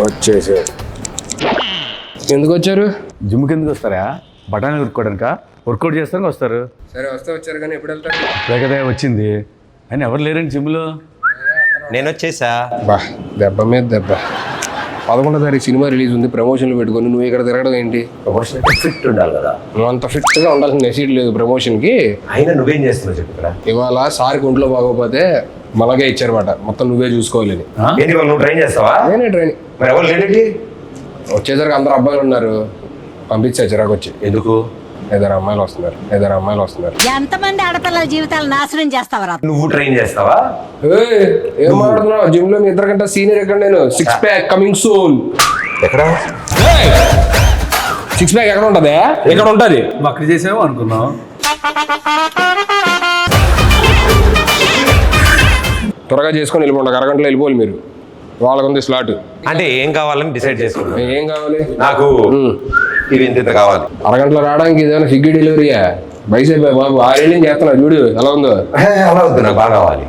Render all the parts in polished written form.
వచ్చేసి ఎందుకు వచ్చారు? జిమ్కి ఎందుకు వస్తారా? బఠానీ ఉరుక్కోవడానిక? వర్కౌట్ చేస్తానికి వస్తారు. సరే వస్తే వచ్చారు కానీ ఎప్పుడు వెళ్తారు? లేకదే వచ్చింది అని ఎవరు లేరండి జిమ్లో. నేను వచ్చేసా. బా దెబ్బ మీద దెబ్బ. 11వ తారీఖు సినిమా రిలీజ్ ఉంది, ప్రమోషన్లు పెట్టుకొని నువ్వు ఇక్కడ తిరగడం ఏంటి? ప్రమోషన్ ఫిట్ ఉండాలి కదా. నువ్వు అంత ఫిట్గా ఉండాల్సిన నెసీడ్ లేదు ప్రమోషన్కి. అయినా నువ్వేం చేస్తున్నావు చెప్పు ఇక్కడ. ఇవాళ సార్కి ఒంట్లో బాగోపోతే మలగే ఇచ్చారన్నమాట, మొత్తం నువ్వే చూసుకోవాలని. ఏంటి వాళ్ళు నువ్వు ట్రైన్ చేస్తావా? నేనే ట్రైనింగ్. మరి ఎవరు లేడండి? వచ్చేసరికి అందరు అబ్బాయిలు ఉన్నారు, పంపించా చిరాకు వచ్చి. ఎందుకు? 5 అమ్మాయిలు వస్తున్నారు. ఎంతమంది ఆడపిల్లల జీవితాలు నాశనం చేస్తావరా? నువ్వు ట్రైన్ చేస్తావా? ఏం మాట్లాడుతున్నావు? జిమ్ లో మీ ఇద్దరికంటే సీనియర్ ఎక్కడ? నేను 6 ప్యాక్ కమింగ్ సూన్. ఎక్కడ 6 ప్యాక్ ఎక్కడ ఉంటది? ఎక్కడ ఉంటది? అక్కడ చేసావు అనుకున్నావు. త్వరగా చేసుకొని వెళ్ళిపోండి, అరగంటలో వెళ్ళిపోవాలి మీరు. వాళ్ళకు ఉంది స్లాట్. అంటే ఏం కావాలని డిసైడ్ చేసుకున్నా. ఏం కావాలి నాకు? ఇవి ఇంత కావాలి. అరగంటలో రావడానికి ఏదైనా స్విగ్గీ డెలివరీయా? బైసైప్ బాబు 6 ఏళ్ళు చేస్తున్నా చూడు ఎలా ఉందో. అలా వద్దు, నాకు బాగా కావాలి.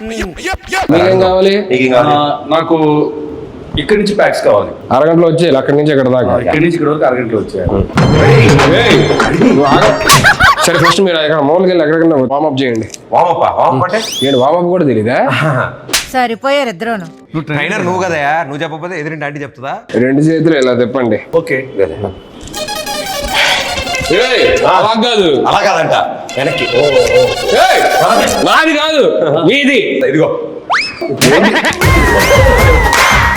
మీకేం కావాలి? నీకేం కావాలి? నాకు ఇక్కడి నుంచి ప్యాక్స్ కావాలి. అరగంటలో వచ్చేయాలి, అక్కడి నుంచి ఎక్కడ దాకా. ఇక్కడి నుంచి ఇక్కడ వరకు అరగంటలో వచ్చాయి. సరే ఫస్ట్ మీరు ఎక్కడ మామూలుగా వెళ్ళి ఎక్కడికన్నా వార్మప్ చేయండి. వామప్ అంటే ఏంటి వార్మప్ కూడా తెలీదా? సరిపోయారు ఇద్దరును. ట్రైనర్ నువ్వు కదా, నువ్వు చెప్పకపోతే ఎదురింటి ఆంటీ చెప్తుందా? 2 చేతులు ఇలా తిప్పండి. ఓకే. అలా కాదు, అలా కాదంట, వెనక్కి. నాది కాదు మీది. ఇదిగో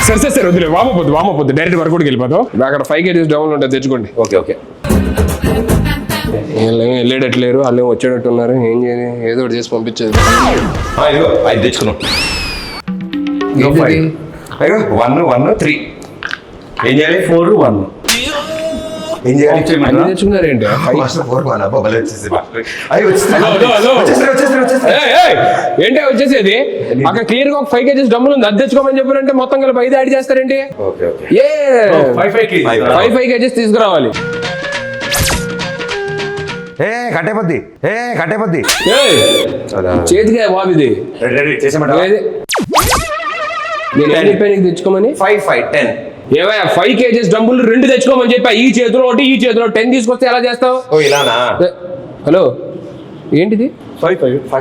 సరే వద్దులే, వామపోద్దు డైరెక్ట్ వర్కౌట్కి వెళ్ళిపోతాం. అక్కడ 5 kgs డౌన్ ఉంటుంది, తెచ్చుకోండి. ఓకే. వెళ్ళేటట్లేరు, వాళ్ళు వచ్చేటట్టు ఉన్నారు. ఏం చేయాలి? ఏదో ఒకటి చేసి పంపించేది. ఇదిగో 5 తెచ్చుకున్నాం. 1 3 ఏం చేయాలి? 4 1 ఏం చేయాలి? అన్ని తెచ్చుకున్నారేంటి? ఏంటి వచ్చేసేది? అక్కడ క్లియర్ గా ఒక 5 kgs డబ్బులు ఉంది, అది తెచ్చుకోమని చెప్పారంటే మొత్తం కలిపి 5 యాడ్ చేస్తారేంటి? 5 kgs తీసుకురావాలి. కట్టేపద్ది చేతిగా బాబు ఇది. నేను చెప్పాను తెచ్చుకోమని. 5 5 10 ఏవయ్యా 5 kgs డబ్బులు 2 తెచ్చుకోమని చెప్పా. ఈ చేతిలో ఒకటి, ఈ చేతిలో 10 తీసుకొస్తే ఎలా చేస్తావు? ఇలానా? హలో ఏంటిది? 5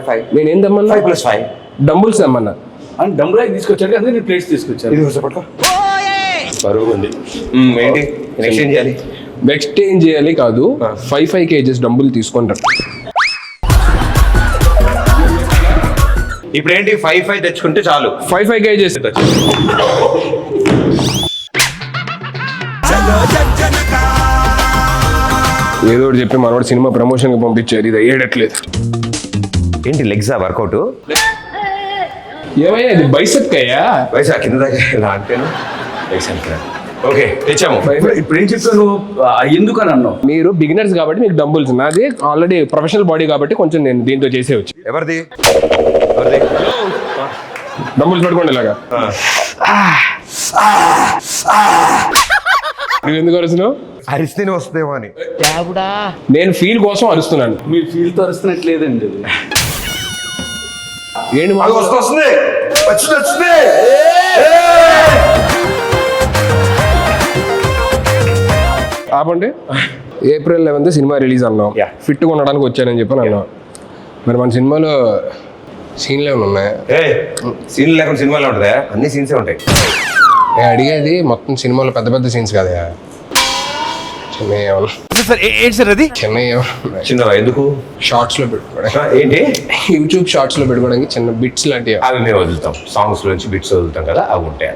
5 నేనేం తెమ్మన్నా? 5 + 5 డంబుల్స్ తెమ్మన్నా. అని డబ్బులు తీసుకొచ్చాడు కదా, నేను ప్లేట్స్ తీసుకొచ్చాను. బరువు ఉంది. ఏంటి ఎక్స్చేంజ్ చేయాలి? ఎక్స్చేంజ్ చేయాలి కాదు, 5 kgs డబ్బులు తీసుకుంటారు. ఇప్పుడు ఏంటి 5 5 తెచ్చుకుంటే చాలు. 5 kgs ఏదో ఒకటి చెప్పి మనవాడు సినిమా ప్రమోషన్ కి పంపించారు. ఇది అయ్యేటట్లేదు. ఏంటి లెగ్సా వర్కౌట్? ఏమయ్యా ఇది బైసెప్ అయ్యా? వయసు కింద దాకా ఇలా అంటేను. ఓకే తెచ్చాము. ఇప్పుడు ఏం చెప్పాను? ఎందుకు అని అన్నావు? మీరు బిగినర్స్ కాబట్టి మీకు డంబుల్స్, నాది ఆల్రెడీ ప్రొఫెషనల్ బాడీ కాబట్టి కొంచెం నేను దీంతో చేసేవచ్చు. ఎవరిది? డంబుల్స్ పట్టుకోండి ఇలాగా. నువ్వు ఎందుకు అరుస్తున్నావు? అరిస్తేనే వస్తుందేమో అని. నేను ఫీల్ కోసం అరుస్తున్నాను. మీరు ఫీల్ తో అరుస్తున్నట్లేదండి. ఏంటి వస్తుంది. ఆపండి. April 11th సినిమా రిలీజ్ అన్నాం. ఫిట్గా ఉండడానికి వచ్చానని చెప్పి అన్నాం. మరి మన సినిమాలో సీన్లు ఏమైనా ఉన్నాయా? సీన్లు లేకుండా సినిమాలో ఉంటుందా? అన్ని సీన్సే ఉంటాయి. నేను అడిగేది మొత్తం సినిమాలో పెద్ద పెద్ద సీన్స్ కదా, చిన్న ఎందుకు షార్ట్స్ లో పెట్టుకోవడానికి. ఏంటి యూట్యూబ్ షార్ట్స్ లో పెట్టుకోవడానికి చిన్న బిట్స్ లాంటివి. అవి మేము వదులుతాం, సాంగ్స్ నుంచి బిట్స్ వదులుతాం కదా, అవి ఉంటాయి.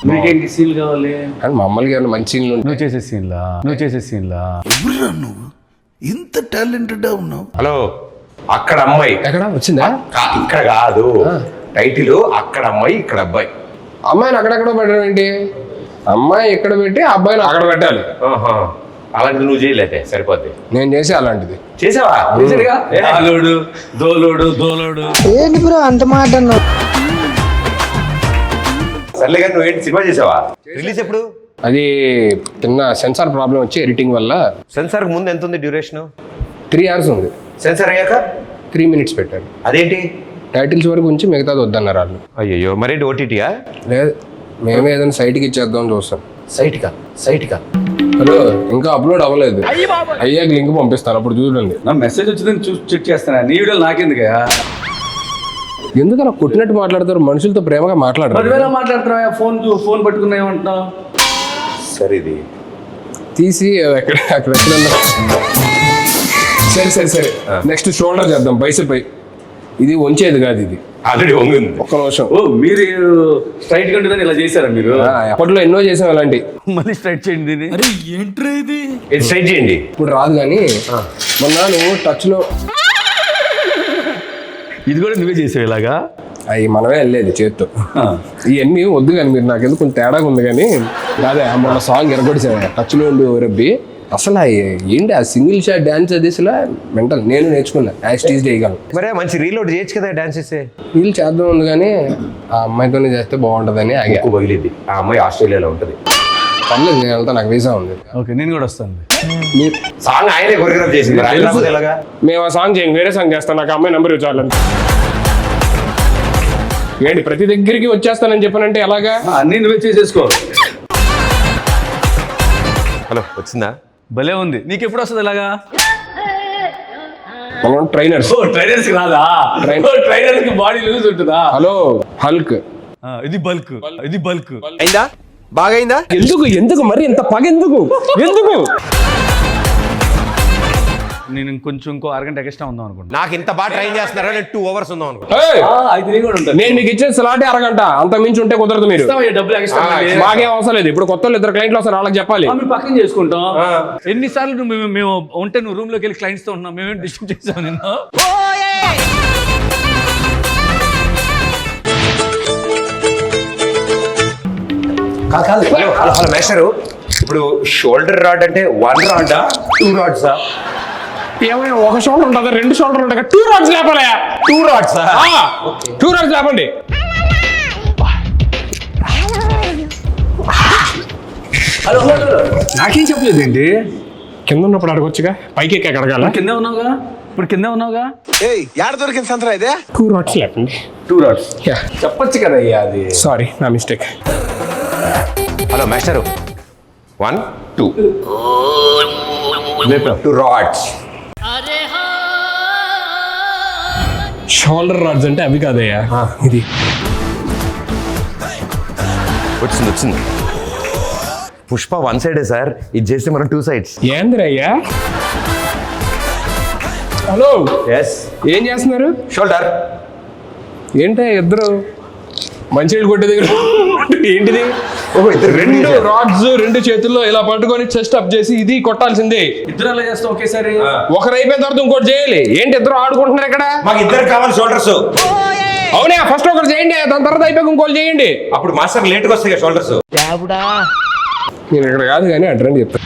మీకేంటి సీన్ కావాలి? కానీ మామూలుగా ఏమైనా మంచి సీన్లు నువ్వు చేసే సీన్లా నువ్వు ఇంత టాలెంటెడ్ ఉన్నావు. హలో, అక్కడ అమ్మాయి ఎక్కడ వచ్చిందా? ఇక్కడ కాదు టైటిల్, అక్కడ అమ్మాయి ఇక్కడ అబ్బాయి. అమ్మాయిని అక్కడెక్కడ పెట్టడం ఏంటి? అమ్మాయి ఇక్కడ పెట్టి అబ్బాయిని అక్కడ పెట్టాలి. అలాంటిది నువ్వు చేయలేదే సరిపోద్ది. నేను చేసి అలాంటిది చేసావా? దోలోడు ఏంటి బ్రో అంత మాట అన్నావు? సర్లే కానీ నువ్వేంటి సినిమా చేసావా? రిలీజ్ ఎప్పుడు? అది చిన్న సెన్సార్ ప్రాబ్లం వచ్చి ఎడిటింగ్ వల్ల సెన్సార్కి ముందు ఎంత ఉంది డ్యూరేషన్? 3 hours ఉంది. సెన్సార్ అయ్యాక 3 minutes పెట్టారు. అదేంటి? టైటిల్స్ వరకు ఉంచి మిగతాది వద్దన్నారు వాళ్ళు. అయ్యో మరేంటి ఓటీటీయా? లేదు, మేమే ఏదైనా సైట్కి ఇచ్చేద్దాం చూస్తాం. సైట్కా హలో, ఇంకా అప్లోడ్ అవ్వలేదు. అయ్యాక లింక్ పంపిస్తాను, అప్పుడు చూడండి. నా మెసేజ్ వచ్చిందని చెక్ చేస్తానా? నీ వీడియోలు నాకెందుకయ్యా? ఎందుకు అలా కొట్టినట్టు మాట్లాడతారు? మనుషులతో ప్రేమగా మాట్లాడరు. పదివేల మాట్లాడుతున్నావా? ఫోన్ పట్టుకున్నా ఏమంటున్నావు? సరే ఇది తీసి అక్కడ ఎక్కడన్నా. సరే నెక్స్ట్ షోల్డర్ చేద్దాం, బైసెప్. ఇది వంచేది కాదు, ఇది ఆల్రెడీ వంగింది. ఒక్క నిమిషం. ఓ, మీరు స్ట్రైట్ గా ఉంటుందని ఇలా చేశారా మీరు? అప్పట్లో ఎన్నో చేసాం అలాంటి. మళ్ళీ స్ట్రైట్ చేయండి దీన్ని. ఇది స్ట్రైట్ చేయండి. ఇప్పుడు రాదు కానీ మొన్న నువ్వు టచ్లో ఇది కూడా నువ్వే చేసావు ఇలాగా? అవి మనమే వెళ్ళేది చేత్తో. ఇవన్నీ వద్దు కానీ మీరు నాకేదో కొంచెం తేడాగా ఉంది కానీ అదే మొన్న సాంగ్ ఎరగొడిసా టచ్లో ఉండి రబ్బి. అసలు ఏంటి ఆ సింగిల్ షాట్ డాన్స్ అది అసలు మెంటల్. నేను నేర్చుకున్నా యాక్టీజ్ చేయగలను. మరే మంచి రీలోడ్ చేయొచ్చు కదా డాన్స్ చేస్తే. వీళ్ళు చేద్దాం ఉంది కానీ ఆ అమ్మాయితోనే చేస్తే బాగుంటుందని ఆగా. ఎక్కువ పగిలిద్ది. ఆ అమ్మాయి ఆస్ట్రేలియాలో ఉంటుంది. పర్లేదు, నేను వెళ్తా, నాకు వీసా ఉంది. ఓకే, నేను కూడా వస్తాను. మీరు సాంగ్ ఆయనే కొరియోగ్రాఫ్ చేసింది. హైదరాబాద్ ఎలాగా? మేము ఆ సాంగ్ చేయండి, వేరే సాంగ్ చేస్తాను. నాకు అమ్మాయి నెంబర్ ఇవ్వాలి. ఏంటి ప్రతి దగ్గరికి వచ్చేస్తానని చెప్పానంటే ఎలాగా? అన్నీ నువ్వే చేసేసుకో. హలో, వచ్చిందా? భలే ఉంది. నీకు ఎప్పుడు వస్తుంది ఇలాగా? మనం ట్రైనర్స్. ట్రైనర్స్ కి రాదా? ట్రైనర్స్ కి బాడీ లూజ్ ఉంటుందా? Hello, Hulk. ఇది బల్క్. అయిందా? బాగా అయిందా? ఎందుకు మరి ఇంత పగ ఎందుకు? నేను ఇంకో అరగంట ఎక్స్ట్రా ఉందాం అనుకుంటా. నాకు ఇంత బాగా ట్రైన్ చేస్తున్నారా? నేను 2 hours ఉందాం అనుకుంటా. అయితే నేను కూడా ఉంటాను. నేను మీకు ఇచ్చే స్లాటే అరగంట, అంత మించి ఉంటే కుదరదు. మీరు డబ్బులు ఎక్స్ట్రా మాకేం అవసరం లేదు. ఇప్పుడు కొత్త 2 క్లయింట్లు వస్తారు, వాళ్ళకి చెప్పాలి. మేము పక్కన చేసుకుంటాం. ఎన్నిసార్లు మేము ఉంటే నువ్వు రూమ్ లోకి వెళ్ళి క్లయింట్స్ తో ఉన్నాం. మేమేం డిస్టర్బ్ చేసాం నిన్ను? కాదు. హలో మేస్టరు, ఇప్పుడు షోల్డర్ రాడ్ అంటే 1 రాడా 2 రాడ్సా? ఏమైనా ఒక షోల్డర్ ఉంటుందా, 2 షోల్డర్ ఉంటాయి? 2 రాడ్స్ లేపాలి. 2 రాడ్సా? 2 రాడ్స్ లేపండి. హలో, నాకేం చెప్పలేదు ఏంటి? కింద ఉన్నప్పుడు అడగొచ్చుగా, పైకి ఎక్కి అడగాల. కిందే ఉన్నావుగా. యాడ దొరికింది సంతరా ఇదే? 2 రాడ్స్ లేపండి. 2 రాడ్స్ చెప్పొచ్చు కదా అయ్యా. అది సారీ, నా మిస్టేక్. హలో మేస్టరు, 1 2 రాడ్స్. షోల్డర్ రాడ్స్ అంటే అవి కాదయ్యా, ఇది. వచ్చింది. పుష్ప 1 సైడే సార్, ఇది చేస్తే మనం 2 sides. ఏందిరయ్యా? Hello, yes. ఏం చేస్తున్నారు? షోల్డర్. ఏంటే ఇద్దరు మంచినీళ్ళు కొట్టే దగ్గర ఏంటిది? ఇద్దరు 2 రాడ్స్ 2 చేతుల్లో ఇలా పట్టుకొని చెస్ట్ అప్ చేసి ఇది కొట్టాల్సిందే. ఇద్దరు అలా చేస్తాం ఒకేసారి. ఒకరు అయిపోయిన తర్వాత ఇంకోటి చేయాలి. ఏంటి ఇద్దరు ఆడుకుంటున్నారు ఇక్కడ? మాకు ఇద్దరు కావాలి షోల్డర్స్. అవునా, ఫస్ట్ ఒకరు చేయండి, దాని తర్వాత అయిపోయి ఇంకోటి చేయండి. అప్పుడు మాస్టర్ లేట్గా వస్తాయి షోల్డర్స్. నేను ఇక్కడ కాదు కానీ అడ్రండి చెప్తాను.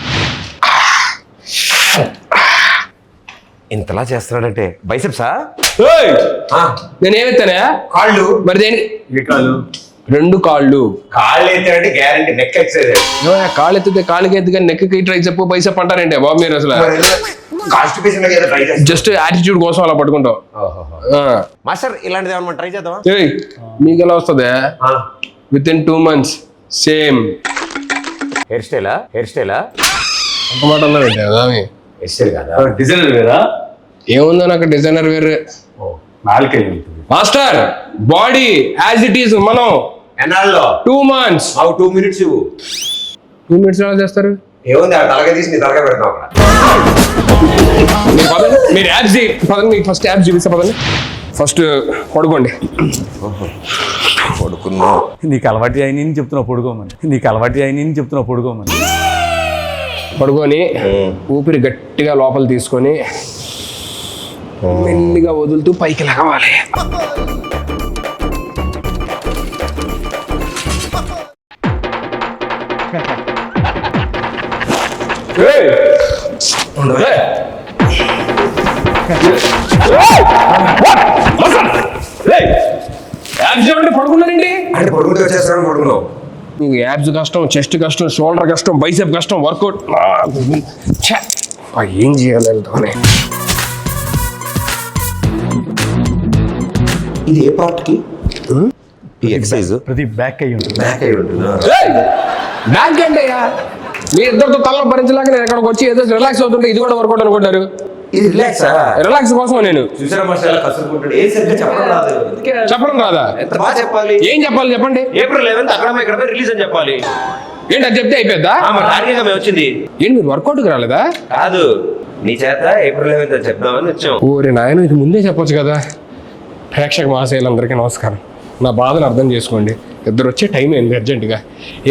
ఇంతలా చేస్తున్నాడంటే బైసెప్సా? నేనేమెత్తానా? కాళ్ళు. మరి దేని? ఏ కాళ్ళు? 2 కాళ్ళు. కాళ్ళు ఎత్తాడంటే గ్యారంటీ నెక్ ఎక్సైజ్. కాళ్ళు ఎత్తితే కాళ్ళకి ఎత్తు కానీ నెక్కి ట్రై చెప్పు బైసెప్ అంటారంటే బాబు మీరు అసలు జస్ట్ యాటిట్యూడ్ కోసం అలా పట్టుకుంటావు. మాస్టర్ ఇలాంటిది ఏమన్నా ట్రై చేద్దామా? మీకు ఎలా వస్తుంది? Within 2 months same hair స్టైలా? ఒక మాట అన్నారంటే హెయిర్ స్టైల్ కాదా? డిజైనర్ వేరా? ఏముందో నాకు డిజైనర్ వేరే. నాలుకే master body as it is. మనం ఎన్నాళ్ళలో? 2 months. 2 minutes ఇవ్వు. 2 minutes ఎలా చేస్తారు? ఏముంది, ఆ తలగా తీసి నీ తలగా పెడతాం అక్కడ. మీరు యాప్స్ పదండి, మీకు ఫస్ట్ యాప్స్ చూపిస్తా పదండి. ఫస్ట్ పడుకోండి. పడుకున్నా. నీకు అలవాటు అయిన చెప్తున్నావు పడుకోమని. పడుకొని ఊపిరి గట్టిగా లోపల తీసుకొని మెల్లిగా వదులుతూ పైకి లగవాలి. అంటే పడుకుంటే వచ్చేస్తాను. పడుకున్నావు నీకు యాబ్స్ కష్టం, చెస్ట్ కష్టం, షోల్డర్ కష్టం, బైసెప్ కష్టం, వర్కౌట్ ఏం చేయాలి వెళ్తామని. ఇది ఏ పార్ట్ కి ఈ ఎక్సర్సైజ్? ప్రతి బ్యాక్ అయ్యి ఉంటుంది. బ్యాక్ అయి ఉంటుందా? బ్యాక్ అంటే మీ ఇద్దరితో తలలో భరించలేక నేను ఎక్కడికి వచ్చి ఏదో రిలాక్స్ అవుతుంటే ఇది కూడా వర్కౌట్ అనుకుంటారు. ఇది రిలాక్సా? రిలాక్స్ కోసం నేను చూసారా మాస్టర్ ఎలా కసురుకుంటాడు? ఏ సరిగ్గా చెప్పడం రాదు. చెప్పడం రాదా? ఎంత బాగా చెప్పాలి. ఏం చెప్పాలి చెప్పండి. ఏప్రిల్ 11th అక్కడ ఇక్కడ రిలీజ్ అని చెప్పాలి. ఏంటి అది చెప్తే అయిపోద్దా? టార్గెట్ మేము వచ్చింది. ఏంటి మీరు వర్కౌట్కి రాలేదా? కాదు, నీ చేత ఏప్రిల్ 11th అని చెప్దామని వచ్చాం. ఓరే నాయన, ఇది ముందే చెప్పొచ్చు కదా. ప్రేక్షక మహాశయులందరికీ నమస్కారం. నా బాధను అర్థం చేసుకోండి. ఇద్దరు వచ్చే టైం ఏంది అర్జెంటుగా.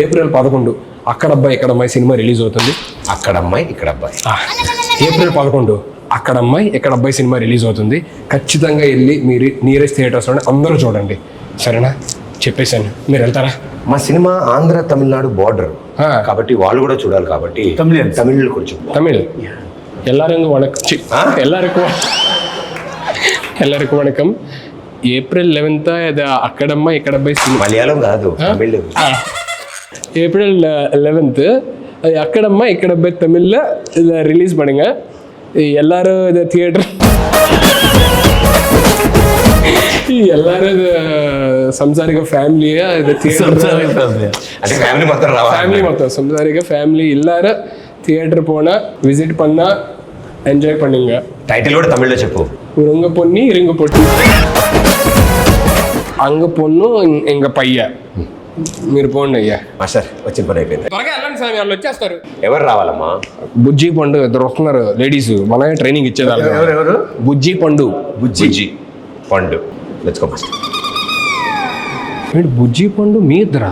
ఏప్రిల్ 11 అక్కడ అబ్బాయి ఇక్కడ అమ్మాయి సినిమా రిలీజ్ అవుతుంది. అక్కడ అమ్మాయి ఇక్కడ అబ్బాయి. ఏప్రిల్ 11 అక్కడ అమ్మాయి ఇక్కడ అబ్బాయి సినిమా రిలీజ్ అవుతుంది. ఖచ్చితంగా వెళ్ళి మీరు నియరెస్ట్ థియేటర్స్లోనే అందరూ చూడండి, సరేనా? చెప్పేశాను, మీరు వెళ్తారా? మా సినిమా ఆంధ్ర తమిళనాడు బార్డర్ ఆ. కాబట్టి వాళ్ళు కూడా చూడాలి. కాబట్టి తమిళ్ కొంచెం தமிழ் எல்லாரும் வணக்கம். எல்லாருக்கும் வணக்கம். ఏప్రిల్ 11 ఇది అక్కడమ్మ ఇక్కడ అబ్బాయి సినిమా. మలయాళం కాదు, తమిళ్. ஏப்ரல் 11 அது அக்கடம்மா இக்கடப்பை தமிழில் இதை ரிலீஸ் பண்ணுங்க. எல்லாரும் இதை தியேட்டர் எல்லாரும் இது సంసారిక ఫ్యామిలీగా ఇది అంటే ఫ్యామిలీ మొత్తం రావాలి. ఫ్యామిలీ మొత్తం సంసారిక ఫ్యామిలీ எல்லாரும் தியேட்டர் போனா விசிட் பண்ணா ఎంజాయ్ பண்ணுங்க. టైటిల్ కూడా తమిళ్లో చెప్పు. உருங்க பொண்ணி இருங்க பொட்டி అంగ పొన్ను ఇంక పయ్య. మీరు పోండి అయ్యా. మాస్టర్ వచ్చిన పని అయిపోయింది. త్వరగా వెళ్ళండి సార్, వాళ్ళు వచ్చేస్తారు. ఎవరు రావాలమ్మా? బుజ్జి పండు ఇద్దరు వస్తున్నారు లేడీస్, మనమే ట్రైనింగ్ ఇచ్చేదాన్ని. ఎవరు? బుజ్జి పండు. బుజ్జి పండు. Let's go master. బుజ్జి పండు మీ ఇద్దరా?